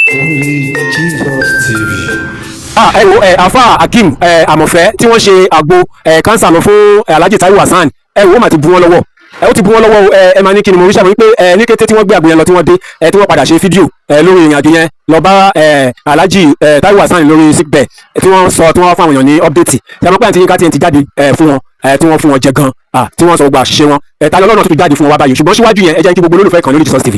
Only Jesus TV. ẹ wo afa Akeem Amọ̀fẹ́ tí wọ́n ṣe àgbo kánsà lọ fún Alhaji Taiwo Hassan ẹ wo mà ti bu wọn lọ́wọ́ ó ti bu wọn lọ́wọ́ ẹ máa ní kí ni mo rí sàmì pé ní kété tí wọ́n gbé àgbo yẹn lọ tí wọ́n dé tí wọ́n padà ṣe fídíò lórí ìrìn àjò yẹn lọ bá Alhaji Taiwo Hassan lórí sick bed tí wọ́n sọ tí wọ́n fún àwọn èèyàn ní update ṣàmọ́ pé àti yín ká tiẹ̀ ti jáde fún wọn tí wọ́n fún wọn jẹ gan tí wọ́n sọ gbogbo àṣìṣe wọn ta lọ́nà tó ti jáde fún wọn wá báyìí ṣùgbọ́n síwájú yẹn ẹ jẹ́ kí gbogbo olólùfẹ́ kan lórí Jesus TV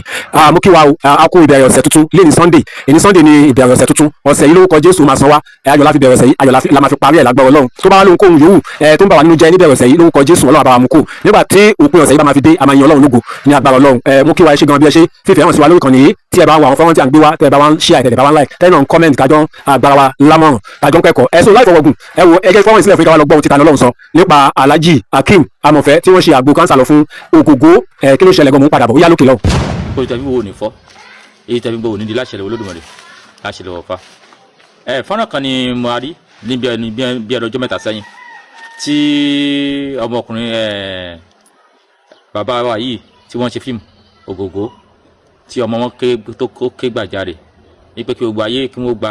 mo kí wa a kú ìbẹ̀rẹ̀ ọ̀sẹ̀ tuntun lẹ́ni Sunday èni Sunday ni ìbẹ̀rẹ̀ ọ̀sẹ̀ tuntun ọ̀sẹ̀ yìí lórúkọ Jésù máa san wá ayọ̀ la fi bẹ̀rẹ̀ ọ̀sẹ̀ yìí ayọ̀ la máa fi parí ẹ̀ lágbára Ọlọ́run tó bá wà lóhun kóhun yòówù tó ń bà wá nínú jẹ́ níbẹ̀rẹ̀ ọ̀sẹ̀ yìí lórúkọ Jésù Ọlọ́run àbáwá mú kó nígbà tí òpin ọ̀sẹ̀ yìí bá máa fi dé a máa yin Ọlọ́run lógo ní agbára Ọlọ́run mo kí wa ẹ ṣé gan bí ẹ ṣe fífẹ́ hàn sí wa lórí kan nìyí tí ẹ bá ń wo àwọn fọ́nrán tí a ń gbé wá tẹ́ ẹ bá wá ń share tẹ́ ẹ bá wá ń like tẹ́ ẹ náà ń comment kájọ́ agbára wa lámọ̀ràn kájọ́ ń kẹ́kọ̀ọ́ ẹ̀sùn láì fọwọ́gùn ẹ wo ẹgẹ́ fọ́nrán ìsílẹ̀ fún ìkáwá lọ gbọ́ ohun tí Tani Olohun sọ nípa Alhaji Akeem Amọ̀fẹ́ tí wọ́n ṣe àgbo kánsà lọ fún Ògògó kí ló ṣẹlẹ̀ gan mò ń padà bọ̀ ó yá lókè lọ. kó tẹ̀bí wo ní fọ́ èyí tẹ̀bí gbọ́ òní di láṣẹlẹ̀ Olódùmarè láṣẹlẹ̀ wọ̀fà. fọ́nrán kan ni mo rí bí ọjọ́ mẹ́ta sẹ́yìn tí ọmọkùnrin bàbá wa yìí tí wọ́n ṣe fíìmù Ògògó tí ọmọ wọn ké gbàjarè ní pé kí gbogbo ayé kí wọ́n gba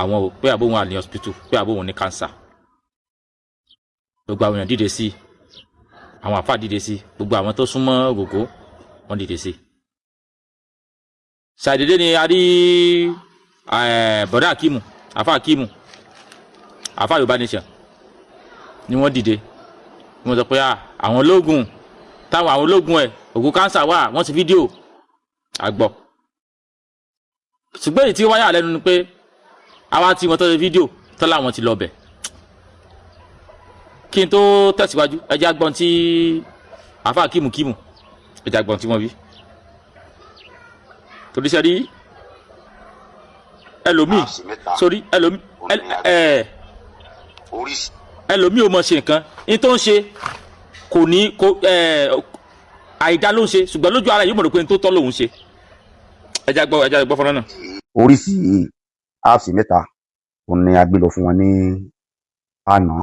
àwọn pé àbóhùn wà ní hospital pé àbóhùn ní cancer. Gbogbo àwọn èèyàn dìde sí àwọn àfáà dìde sí gbogbo àwọn tó súnmọ́ Ògògó wọ́n dìde sí. ṣàdédé ni a rí bọ̀dá Akeem àfáà Yorùbá Nation ni wọ́n dìde wọ́n sọ pé àwọn ológun táwọn àwọn ológun Ògògó cancer wà wọ́n ti fídíò àgbọ̀. ṣùgbọ́n èyí tí wọ́n yà lẹ́nu ni pé àwa tí wọ́n tó ṣe fídíò tó láwọn ti lọ bẹ̀. kí n tó tẹ̀síwájú ẹjẹ́ agbọ́n tí àfáà Akeem ẹjẹ́ agbọ́n tí wọ́n wí. torí sẹ́rí ẹlòmíì sórí ẹlòmíì ò mọ̀ ṣe nǹkan ní tó ń ṣe kò ní àìdá ló ń ṣe ṣùgbọ́n lójú ara yìí mọ̀ pé ní tó tọ́ lòun ṣe. ẹjẹ́ agbọ́ fọ́nrán náà. oríṣi apps mẹ́ta òun ni a gbé lọ fún wọn ní àná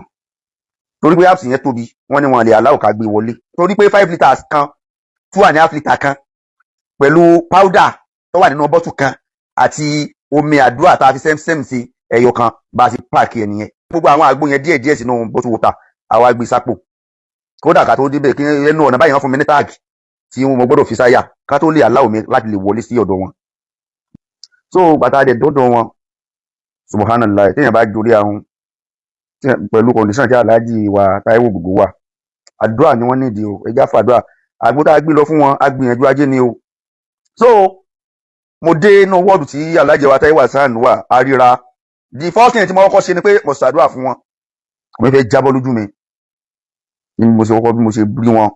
torí pé apps yẹn tóbi wọ́n ní wọn lè aláwọ̀ ká gbé wọlé torí pé 5 litres kan 2.5 litres kan pẹ̀lú powder tó wà nínú bọ́tù kan àti omi àdúrà tá a fi sẹ́m sí ẹyọ kan bá a ti páàkì ẹ̀ nìyẹn gbogbo àwọn àgbo yẹn díẹ̀ sínú bọ́tù wọ́tà àwa gbé sápò kódà ká tó débẹ̀ kí ẹnu ọ̀nà báyìí wọ́n fún mi ní táàgì tí mo gbọ́dọ̀ fi sáyà ká tó lè aláwọ̀ mi láti lè wọlé sí ọ̀dọ̀ wọn. So bàtà dẹ̀ dọ́dọ̀ wọn subhanallah téèyàn bá dorí ahun pẹ̀lú kọ̀ǹdíṣàn tí Alhaji wa Taiwo Ògògó wà àdúrà ni wọ́n nídìí o ẹja fàdúrà àgbo tá a gbé lọ fún wọn agbìyànjú ajé ni o. So mo dé inú wọ́ọ̀dù tí Alhaji wa Taiwo Hassan wà àríra the first thing tí mo kọ́kọ́ ṣe ni pé mo ṣàdúrà fún wọn omi fẹ́ jábọ́ lójú mi bí mo ṣe rí wọn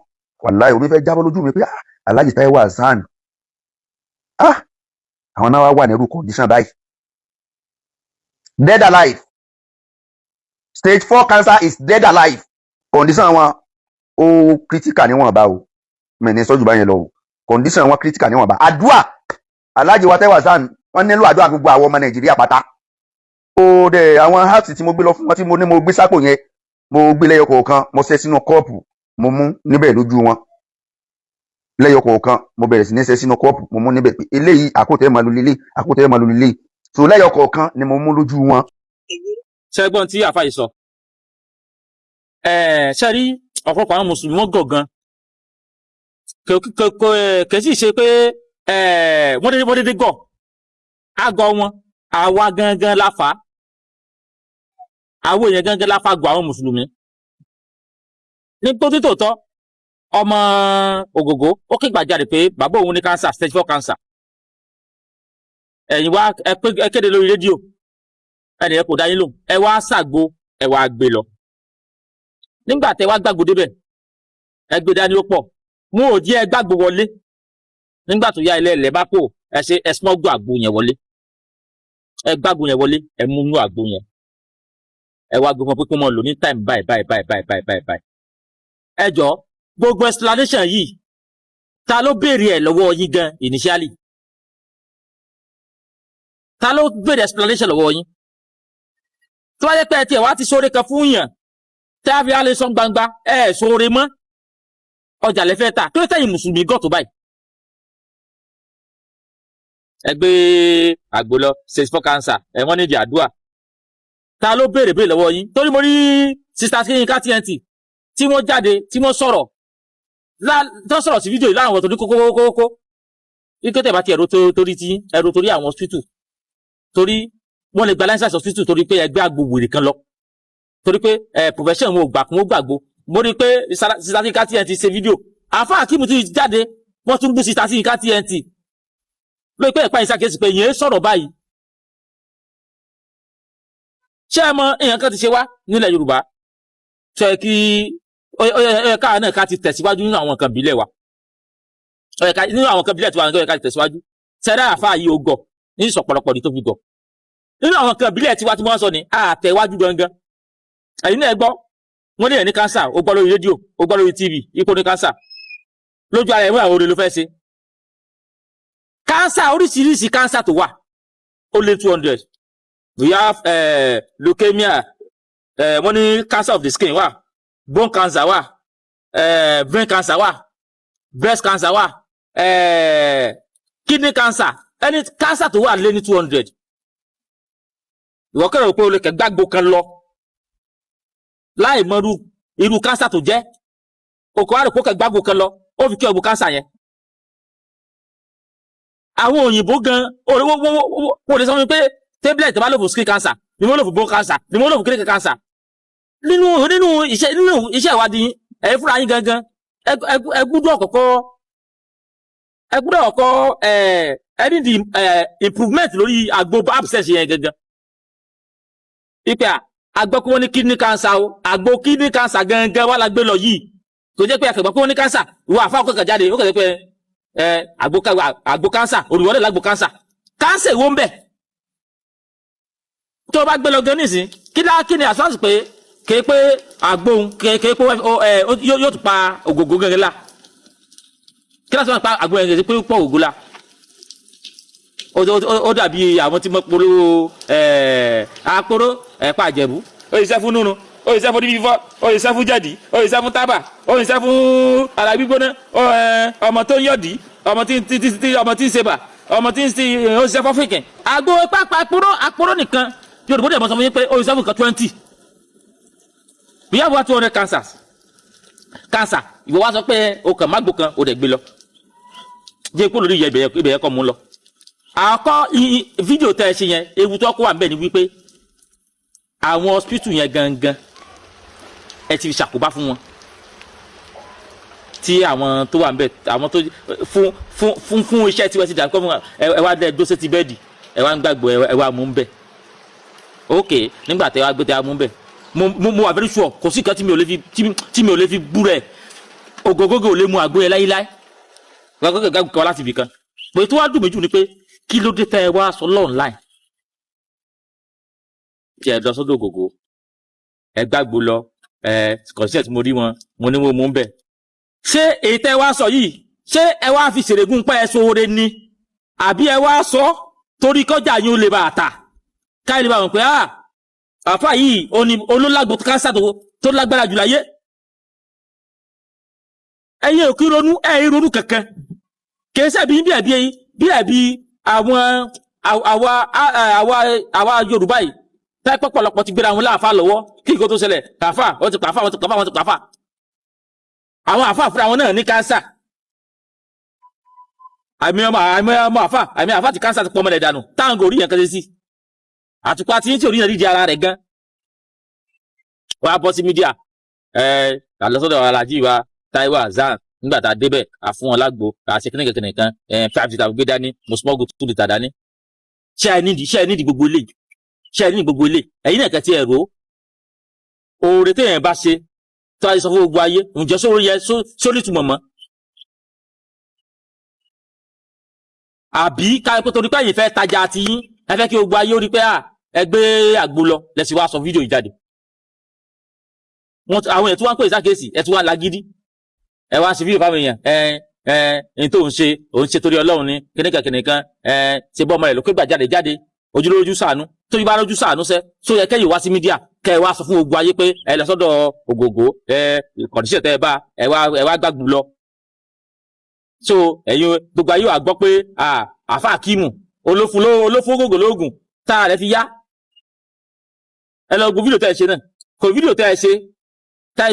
wàláhì omi fẹ́ jábọ́ lójú mi pé Alhaji Taiwo Hassan àwọn náà wà nírú condition báyìí dead alive stage 4 cancer is dead alive condition wọn ó critical níwọ̀n bá o mẹ́ni sọ́jú bá yẹn lọ o condition wọn critical níwọ̀n bá àdúrà Alhaji wa Taiwo Hassan wọ́n nílò àdúrà gbogbo àwọn ọmọ Nàìjíríà pátá ó dẹ̀ àwọn herbs tí mo gbé lọ fún wọn tí mo ní mo gbé sápò yẹn mo gbé lẹ́yọ kọ̀ọ̀kan mo ṣẹ́ sínú kọ́ọ̀pù mo mú níbẹ̀ lójú wọn lẹ́yọ kọ̀ọ̀kan mo bẹ̀rẹ̀ sí ní ṣẹ́ sínú kọ́ọ̀pù mo mú níbẹ̀ pé eléyìí àkótẹ́ máa lu lélẹ̀ so lẹ́yọ kọ̀ọ̀kan ni mo mú lójú wọn. ṣẹ́gbọ́n tí àfáà yìí sọ ṣe rí ọ̀pọ̀lọpọ̀ àwọn mùsùlùmí wọ́n gọ̀ gan kì í ṣe pé wọ́n dédé gọ̀ àgọ́ wọn àwa gangan la fà á àwọn èèyàn gangan la fà gọ̀ àwọn mùsùlùmí ní tó tí tòótọ́ ọmọ Ògògó ó ké gbàjarè pé bàbá òun ní cancer stage 4 cancer ẹ̀yin wá ẹ kéde lórí rédíò ẹnìyẹn kò dá yín lóhùn ẹ wá ṣàgbo ẹ wá gbé lọ nígbà tẹ wá gbàgbó débẹ̀ ẹ gbé dání ó pọ̀ mú òdí ẹ gbàgbó wọlé nígbà tó yá ilé ẹlẹ bá kó ẹ ṣe ẹ smọgbó àgbo yẹn wọlé ẹ gbàgbó yẹn wọlé ẹ mú inú àgbo yẹn ẹ wá gbọmọ pé kó mọ lò ní time báyìí ẹ jọ gbogbo explanation yìí ta ló béèrè ẹ lọ́wọ́ yín gan initially ta ló béèrè explanation lọ́wọ́ yín tó wáyé pé ẹ tiẹ̀ wá ti sóore kan fún yàn tẹ́ a fi á lè sọ gbangba ẹ sóore mọ́ ọjà lẹ́fẹ́ ta tó tẹ̀yìn mùsùlùmí gọ̀ tó báyìí ẹ gbé àgbo lọ stage 4 cancer wọ́n ní ìdí àdúrà ta ló béèrè lọ́wọ́ yín torí mo rí sister Yinka TNT tí wọ́n jáde tí wọ́n sọ̀rọ̀ sí fídíò yìí láwọn ọ̀tọ̀ ní kókókókó ikú tẹ̀ bá ti ẹ̀rọ torí tí ẹ̀rọ torí àwọn hospital torí wọ́n lè gba license hospital torí pé ẹgbẹ́ àgbo wèrè kan lọ torí pé profession wọn ò gbà kún ó gbàgbó mo rí pé sister Yinka TNT ṣe fídíò àfa Akeem ti jáde wọ́n tún gbé sister Yinka TNT lórí pé ẹ̀pá ìsàkíyèsí pé yẹn sọ̀rọ̀ báyìí ṣé ẹ mọ èèyàn kan ti ṣe wá nílẹ̀ Yorùbá ṣe kí káà náà ká ti tẹ̀síwájú nínú àwọn nǹkan ìbílẹ̀ wa nínú àwọn nǹkan ìbílẹ̀ tí wà nígbà ká ti tẹ̀síwájú ṣẹ́dá àfa yìí ó gọ̀ ní ìsọ̀pọ̀lọpọ̀ ní tó fi gọ̀ nínú àwọn nǹkan ìbílẹ̀ tiwa tí wọ́n sọ ní àtẹ̀wájú gangan ẹ̀yin náà gbọ́ wọ́n lè ní kánsà ó gbọ́ lórí rédíò ó gbọ́ lórí TV ipò ní kánsà lójú ara ẹ̀wọ̀n àwọn olè ló fẹ́ ṣe kánsà oríṣiríṣi kánsà tó wà ó lé 200 we have leukemia wọ́n ní cancer of the skin wà bone cancer wà brain cancer wà breast cancer wà kidney cancer any cancer tó wà lé ní 200 ìwọ kẹrẹ pé o lè kẹ gbàgbó kan lọ láì mọ irú cancer tó jẹ́ òkò àrùkò kẹ gbàgbó kan lọ ó fi kí ọgbọ cancer yẹn àwọn òyìnbó gan ó lè sọ fún mi pé tablet tó bá lò fún skin cancer ni mo lò fún bone cancer ni mo lò fún kidney cancer nínú iṣẹ́ ìwádìí ẹ̀yin fúnra yín gangan ẹ gbọ́dọ̀ kọ́kọ́ ẹni di improvement lórí àgbo abscess yẹn gangan ipe àgbọ̀ pé wọ́n ní kidney cancer o àgbo kidney cancer gangan wà lágbé lọ yìí tó jẹ́ pé àkàgbọ́ pé wọ́n ní cancer ìwọ àfa ọkọ̀ jáde ó kàn jẹ́ pé àgbo cancer olùwọ́lẹ̀ lágbo cancer cancer ìwọ ń bẹ̀ tó bá gbé lọ gan nísìn kí ni assurance pé kéé pé àgbóhun kéé pé yóò tún pa ògògó gẹ́gẹ́ la kí láti máa pa àgbóhun gẹ́gẹ́ pé pọ̀ ògògó la ó dàbí àwọn tí mo polówó àpòrò ẹ̀pà àjẹ̀bú ó yìí fún nínú ó yìí fún fífọ́ ó yìí fún jẹ̀dí ó yìí fún tábà ó yìí fún ara gbígbóná ọmọ tó ń yọ̀dí ọmọ tí ń ṣe bà ọmọ tí ń ṣe ó yìí fún fìkìn àgbo pápá àpòrò nìkan Yorùbá dẹ̀ mọ́ sọ fún yín pé ó yìí fún kan 20 we have 200 cancer ìwọ wá sọ pé o kàn má gbó kan o dẹ̀ gbé lọ jẹ́ kó lórí ibẹ̀ yẹ kọ́ mú lọ àkọ́ fídíò tẹ́ ẹ ṣe yẹn ewu tó kó wà níbẹ̀ ni wípé àwọn hospital yẹn gangan ẹ ti ṣàkóbá fún wọn tí àwọn tó wà níbẹ̀ àwọn tó fún iṣẹ́ tí wọ́n ti dà kọ́ fún wọn ẹ wá dẹ́ dóṣe ti bẹ́ẹ̀dì ẹ wá ń gbàgbọ́ ẹ wá mú ń bẹ̀ ok nígbà tẹ́ wá gbé tẹ́ wá mú ń bẹ̀ mo wà very sure kò sí kan tí mi ò lè fi bú rẹ̀ ògógógó ò lè mu àgbo yẹn láyéláyé ògógógó gàgùn kan láti ibì kan pé tó wá dùn mí jù ni pé kí ló dé tẹ́ ẹ wá sọ online tí ẹ lọ sọ́dọ̀ ògógó ẹ gbàgbó lọ kọ̀ọ̀sẹ̀ tí mo rí wọn mo ní wọn mú bẹ̀ ṣé èyí tẹ́ ẹ wá sọ yìí ṣé ẹ wá fi ṣèrègùn pẹ́ ẹ sóore ni àbí ẹ wá sọ torí kọjá yín ó lè bá a ta káyọ̀ lè bá wọn pé àfà yìí olólágbò kánsà tó lágbára jù láyé ẹ̀yin ò kí ronú ronú kankan kèésẹ̀ bí ẹ̀bí àwa Yorùbá yìí táì pọ̀pọ̀lọpọ̀ ti gbéra wọn láàfà lọ́wọ́ kí nǹkan tó ṣẹlẹ̀ kàfà wọ́n ti pàfà àwọn àfà fúnra wọn náà ní kánsà àmì ọmọ àfà ti kánsà ti pọ̀ mọ́lẹ̀ dànù táwọn gòrí yẹn kẹsẹ̀ sí àtùpà tí yín tí ò rí yẹn rí di ara rẹ̀ gan wọ́n á bọ́ sí mídíà àlọ́sọ́dọ̀ alájí wa Táíwò Hassan nígbà tá a débẹ̀ àfún wọn lágbo àṣẹ kìnìkan kan 5 litre gbé dání mo smọ́gù 2 litre dání ṣé ẹ nídìí gbogbo ilé ẹ̀yin náà kẹ́tí ẹ̀rọ oore téèyàn bá ṣe tó a sọ fún gbogbo ayé ǹjẹ́ sórí yẹ sórí ìtumọ̀ mọ́ àbí káyọ̀ pé torí pé ẹ̀yin fẹ́ tajà àti yín ẹ fẹ́ kí gbogbo ayé ó rí pé ẹ gbé àgbo lọ lẹ́sìn wá sọ fídíò yìí jáde àwọn èèyàn tó wá ń pè sákèsì ẹ tó wá lágídí ẹ wá ń ṣe fídíò fáwọn èèyàn ẹni tó ń ṣe torí Ọlọ́run ní kìnìkan ṣe bọ́ ọmọ rẹ̀ ló pé gbà jáde ojúlójú ṣàánú tó yí bá lójú ṣàánú sẹ́ tó yẹ kẹ́yìn wá sí mídíà kẹ́ ẹ wá sọ fún gbogbo ayé pé ẹ lọ sọ́dọ̀ ògògó kọ̀díṣẹ̀ tẹ́ ẹ bá ẹ wá gbàgbù lọ so ẹ̀yin gbogbo ayé wà gbọ́ pé àfa Akeem olófún gògò lóògùn tá a rẹ̀ fi yá ẹ lọ gbọ́ fídíò tẹ́ ẹ ṣe náà kò fídíò tẹ́ ẹ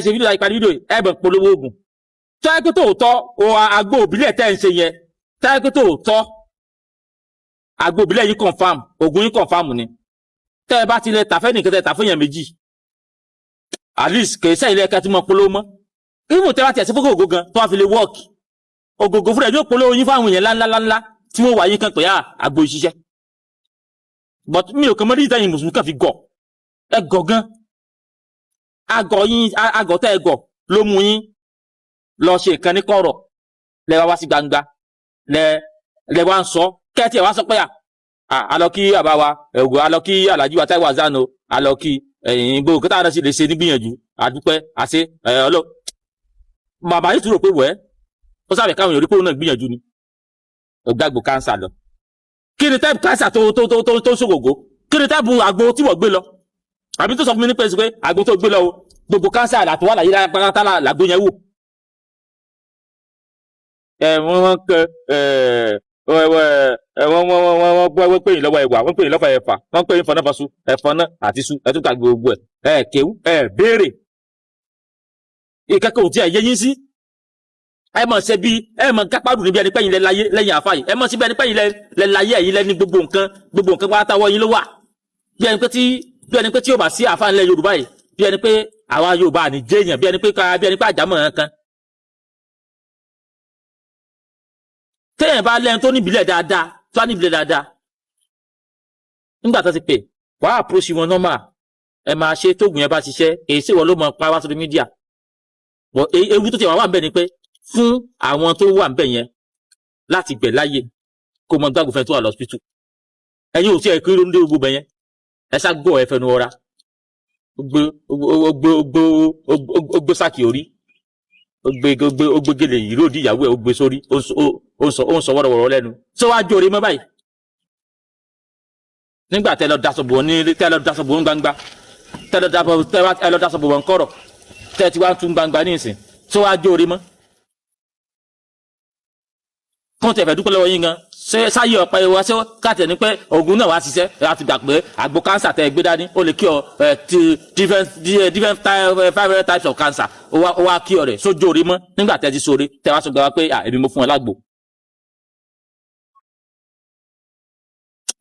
ṣe fídíò láì parí fídíò ẹ bẹ̀ polówó oògùn tó yẹ kó tòótọ́ àgbo òbílẹ̀ tẹ́ ẹ ń ṣe yẹn tó yẹ kó tòótọ́ àgbo òbílẹ̀ yìí confam oògùn yìí confam ni tẹ́ ẹ bá ti lẹ tàfẹ́ nìkan tẹ́ tàfẹ́ yẹn méjì at least kèé sẹ́yìn lẹ́ka tí mo polówó mọ́ even tẹ́ bá tiẹ̀ sí fún gògó gan tó wá fi lè work ògògó fúnra yóò polówó yín fáwọn èèyàn ńláńlá tí wọ́n wà yín kan pé àgbo ìṣiṣẹ́ but mi ò kàn mọ́ rí ìtàn yìí mùsùlùmí kan fi gọ̀ ẹ gọ̀ gan àgọ̀ tẹ́ ẹ gọ̀ ló mú yín lọ ṣe nǹkan ní kọ̀rọ̀ lẹ wá sí gbangba lẹ wá ń sọ kẹ́ẹ̀tì ẹ̀ wá sọ pé àlọ́ kí àbá wa ẹ̀gọ́ àlọ́ kí Alhaji wa Taiwo Hassan àlọ́ kí gbogbo kí táwọn náà sì lè ṣe nígbìyànjú àdúpẹ́ àṣẹ bàbá yìí tún rò pé wẹ́ẹ́ ó sábẹ̀ káwọn èèyàn rí pé òun náà gbìyànjú ni ògbàgbò kánsà lọ kí ni táìpù kánsà tó ṣògògó kí ni táìpù àgbo tí wọ́n gbé lọ àbí tó sọ fún mi ní pẹ́ẹ́sì pé àgbo tó gbé lọ o gbogbo kánsà àtọwà láyé pátá làgbo yẹn wò wọ́n pè yín lọ́wọ́ ẹ̀wà wọ́n pè yín lọ́wọ́ ẹ̀fà wọ́n pè yín fọnáfọsù ẹ̀fọ́nà àti su ẹ̀túkà gbogbo ẹ̀ kéwú béèrè ìkẹ́kọ̀ọ́ tí ẹ̀ yé yín sí ẹ mọ̀ ṣe bí ẹ mọ̀ kápárù níbi ẹni pẹ́yìn lẹ́yìn àfáà yìí ẹ mọ̀ sí bí ẹni pẹ́yìn lẹ́láyé ẹ̀yìn lẹ́ni gbogbo nǹkan pátá wọ́ yín ló wà bí ẹni pé tí yóò bá sí àfáà ńlẹ̀ Yorùbá yìí bí ẹni pé àwa Yorùbá ní jẹ́yàn bí ẹni pé àjámọ̀ kan téèyàn bá lẹ́yìn tó níbílẹ̀ dáadáa nígbà tó ti pè wàá àpòsí wọn normal ẹ máa ṣe tóògùn yẹn bá ṣiṣẹ́ èyí sì wọ́n ló mọ pa wá sórí mídíà ewu tó ti wà ń bẹ̀ ni pé fún àwọn tó wà ń bẹ̀ yẹn láti gbẹ̀ láyè kó mọ gbàgbọ́fẹ́ tó wà lọ́sítítù ẹ̀yin ò tí ẹ̀ kiri lóńdé gbogbo yẹn ẹ ṣá gbọ́ ẹ fẹnu ọra ó gbé sáàkì orí ó gbé gèlè yìí lóòdì ìyàwó ẹ̀ ó gbé sórí ó ń sọ wọ́rọ̀wọ́rọ̀ lẹ́nu tó wá jóore mọ́ báyìí nígbà tẹ́ lọ dasọ̀bọ̀ ní gbangba tẹ́ lọ dasọ̀bọ̀ wọn kọ̀rọ̀ tẹ́ ti wá tún gbangba ní ìsìn tó wá jóore mọ́ kọ́ńtà ẹ̀fẹ̀ dúpẹ́ lọ́wọ́ yín gan sáyé ọ̀pẹ wa ṣé káàtẹ̀ ní pé oògùn náà wá ṣiṣẹ́ láti gbà pé àgbo kánsà tẹ́ gbé dání ó lè kí ọ different types of cancer ó wá kí ọ rẹ̀ sójú orí mọ́ nígbà tẹ́ ti sóore tẹ́ wá sọ gbà wá pé èmi mo fún ẹ lágbo.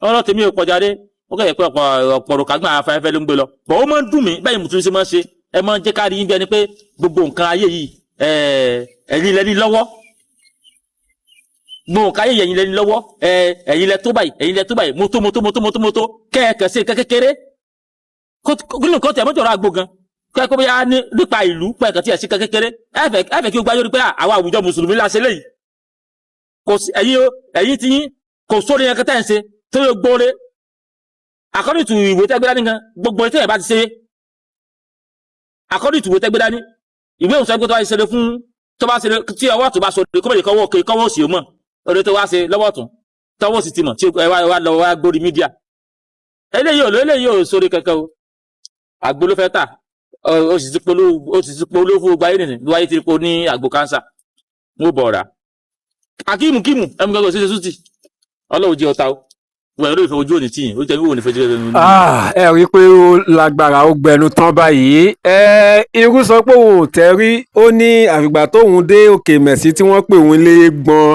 ọ̀rọ̀ tèmi ò kọjá dé ó kẹ́yẹ̀ pé ọ̀pọ̀ òrùkagbọ́n afẹ́fẹ́ ló ń gbé lọ bọ̀ ó máa ń dùn mí bẹ́ẹ̀ mùtúrí ṣe máa ń ṣe ẹ máa ń jẹ́ ká rí yín bí ẹni pé gbogbo nǹkan ayé yìí ẹ̀yin lẹ́ni lọ́wọ́ gbogbo nǹkan ayé ẹ̀yin lẹ́ni lọ́wọ́ ẹ̀yin lẹ́ tó báyìí mọ́tò kẹ́ẹ̀kẹ́ sí kékeré nínú kan tẹ̀ mọ́jọ́rọ̀ àgbo gan kẹ́ẹ̀kọ́ bí a ní nípa ìlú pẹ̀kẹ́ tí ẹ̀ sí kékeré ẹ̀fẹ̀ kí ó gbáyé rí pé àwọn àwùjọ mùsùlùmí láṣẹ léyìí ẹ̀yin tí yín kò sórí yẹn kẹtẹ́ ń ṣe tó yóò gbóore according to ìwé tẹ́gbẹ́ dání gan gbogbo ètò ẹ̀ bá ti ṣe according to ìwé tẹ́gbẹ́ dání ìwé òun sẹ́gbẹ́ tó bá ti ṣe fún tó bá ṣe tí ọwọ́ tó bá so lè kọ́mọ̀lẹ́ kọ́wọ́ sí o mọ̀ orí tó wá ṣe lọ́wọ́ tún tọ́wọ́ sì ti mọ̀ tí ẹ wá lọ wá gbórí mídíà eléyìí ò sórí kankan o àgbo ló fẹ́ tà ó sì ti polówó fún gbáyé nìyẹn bí wáyé ti po ní àgbo kánsà mo bọ̀ ọ̀rà akíìmù ẹmu gbọ́dọ̀ ṣe sútì ọlọ́run jẹ́ ọ̀tá o wọ́n ẹ̀rọ ìfẹ́ ojú òní tìyìn ó jẹ́ wíwò ní fẹ́ jẹ́ ẹnu. ẹ rí i pé ó lágbára ó gbẹnu tán báyìí irú sọ pé òun ò tẹ́rí ó ní àfìgbà tóun dé òkè mẹ̀sí tí wọ́n pè òun lé gbọ́n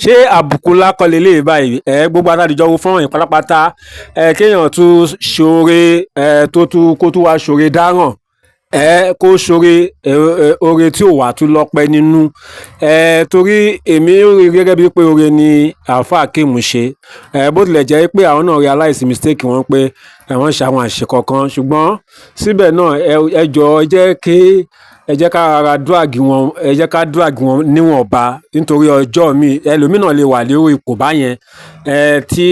ṣé àbùkù lákọlẹ̀ lè báyìí gbogbo àtàdìjọ́ wo fọ́nrán yìí pátápátá kéèyàn tún ṣoore kó tún wá ṣoore dáràn kó ṣoore oore tí ò wà tún lọ́pẹ́ nínú torí èmi rí gẹ́gẹ́ bíi pé oore ni Alfa Akeem ṣe bó tilẹ̀ jẹ́ pé àwọn náà realize mistake wọn pé wọ́n ṣe àwọn àṣìṣe kọ̀ọ̀kan ṣùgbọ́n síbẹ̀ náà ẹ jọ̀ọ́ ẹ jẹ́ ká rárá drag wọn níwọ̀nba nítorí ọjọ́ mi ẹlòmíràn lè wà lérò ipò báyẹn tí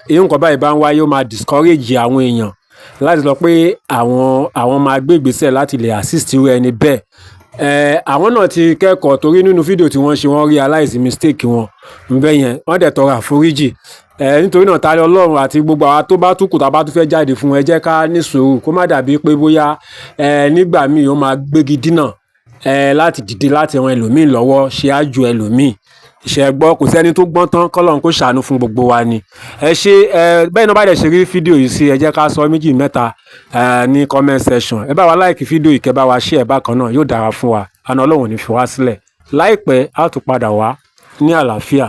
nǹkan báyìí bá ń wáyé ó máa discourage àwọn èèyàn láti sọ pé àwọn máa gbé ìgbésẹ̀ láti lè assist irú ẹni bẹ́ẹ̀ àwọn náà ti kẹ́kọ̀ọ́ torí nínú fídíò tí wọ́n ṣe wọ́n realize mistake wọn ńbẹ́ yẹn wọ́n dẹ̀ tọrọ àforíjì nítorí náà tálẹ́ Ọlọ́run àti gbogbo àwa tó bá tún kù tá a bá tún fẹ́ jáde fún ẹ jẹ́ ká ní sùúrù kó má dàbí pé bóyá nígbà míì ó máa gbégi dínà láti dìde láti ran ẹlòmíì lọ́wọ́ ṣe àjò ẹlòmíì ìṣẹ́ gbọ́ kò sẹ́ni tó gbọ́n tán kọ́lọ́run kó ṣàánú fún gbogbo wa ni. ẹ ṣe bẹ́ẹ̀ náà bá dẹ̀ ṣe rí fídíò yìí sí ẹ jẹ́ ká sọ méjì mẹ́ta ní comment section. ẹ bá wa láìkì fídíò yìí kẹ́ bá wa share bákan náà yóò dára fún wa àná ọlọ́run ò ní fi wá sílẹ̀ láìpẹ́ á tún padà wá ní àlàáfíà.